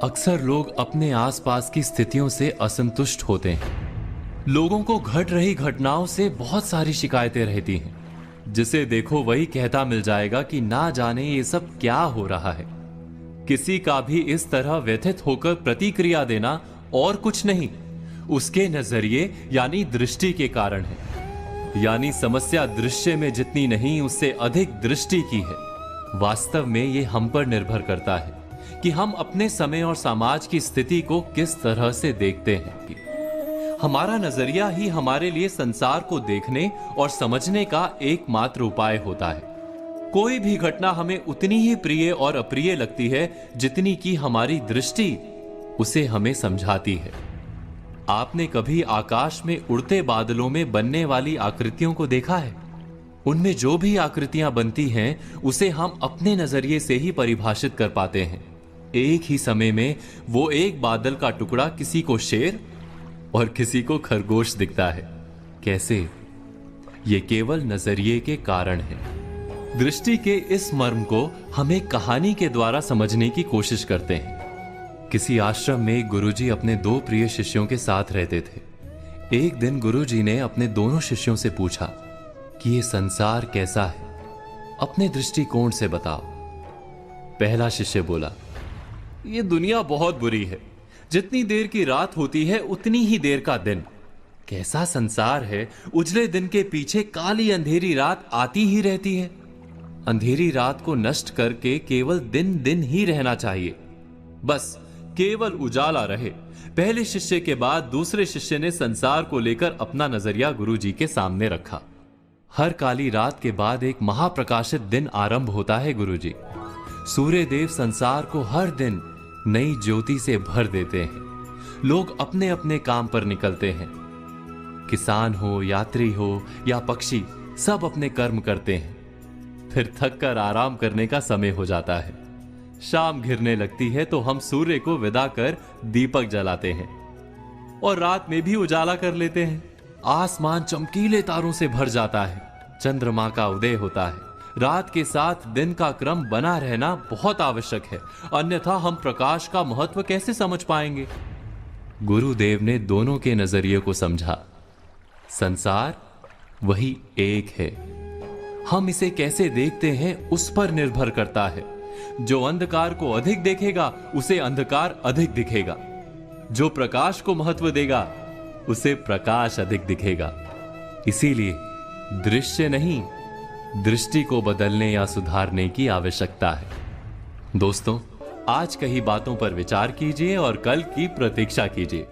अक्सर लोग अपने आसपास की स्थितियों से असंतुष्ट होते हैं। लोगों को घट रही घटनाओं से बहुत सारी शिकायतें रहती हैं। जिसे देखो वही कहता मिल जाएगा कि ना जाने ये सब क्या हो रहा है। किसी का भी इस तरह व्यथित होकर प्रतिक्रिया देना और कुछ नहीं, उसके नजरिए यानी दृष्टि के कारण है। यानी समस्या दृश्य में जितनी नहीं उससे अधिक दृष्टि की है। वास्तव में ये हम पर निर्भर करता है कि हम अपने समय और समाज की स्थिति को किस तरह से देखते हैं। हमारा नजरिया ही हमारे लिए संसार को देखने और समझने का एकमात्र उपाय होता है। कोई भी घटना हमें उतनी ही प्रिय और अप्रिय लगती है जितनी कि हमारी दृष्टि उसे हमें समझाती है। आपने कभी आकाश में उड़ते बादलों में बनने वाली आकृतियों को देखा है? उनमें जो भी आकृतियां बनती हैं उसे हम अपने नजरिए से ही परिभाषित कर पाते हैं। एक ही समय में वो एक बादल का टुकड़ा किसी को शेर और किसी को खरगोश दिखता है। कैसे? ये केवल नजरिए के कारण है। दृष्टि के इस मर्म को हम एक कहानी के द्वारा समझने की कोशिश करते हैं। किसी आश्रम में एक गुरुजी अपने दो प्रिय शिष्यों के साथ रहते थे। एक दिन गुरुजी ने अपने दोनों शिष्यों से पूछा कि ये संसार कैसा है, अपने दृष्टिकोण से बताओ। पहला शिष्य बोला, ये दुनिया बहुत बुरी है। जितनी देर की रात होती है उतनी ही देर का दिन। कैसा संसार है, उजले दिन के पीछे काली अंधेरी रात आती ही रहती है। अंधेरी रात को नष्ट करके केवल दिन दिन ही रहना चाहिए, बस केवल उजाला रहे। पहले शिष्य के बाद दूसरे शिष्य ने संसार को लेकर अपना नजरिया गुरुजी के सामने रखा। हर काली रात के बाद एक महाप्रकाशित दिन आरंभ होता है गुरुजी। सूर्य देव संसार को हर दिन नई ज्योति से भर देते हैं। लोग अपने अपने काम पर निकलते हैं। किसान हो, यात्री हो या पक्षी, सब अपने कर्म करते हैं। फिर थक कर आराम करने का समय हो जाता है। शाम घिरने लगती है तो हम सूर्य को विदा कर दीपक जलाते हैं और रात में भी उजाला कर लेते हैं। आसमान चमकीले तारों से भर जाता है। चंद्रमा का उदय होता है। रात के साथ दिन का क्रम बना रहना बहुत आवश्यक है, अन्यथा हम प्रकाश का महत्व कैसे समझ पाएंगे। गुरुदेव ने दोनों के नजरिए को समझा। संसार वही एक है। हम इसे कैसे देखते हैं उस पर निर्भर करता है। जो अंधकार को अधिक देखेगा उसे अंधकार अधिक दिखेगा। जो प्रकाश को महत्व देगा उसे प्रकाश अधिक दिखेगा। इसीलिए दृश्य नहीं, दृष्टि को बदलने या सुधारने की आवश्यकता है। दोस्तों, आज कही बातों पर विचार कीजिए और कल की प्रतीक्षा कीजिए।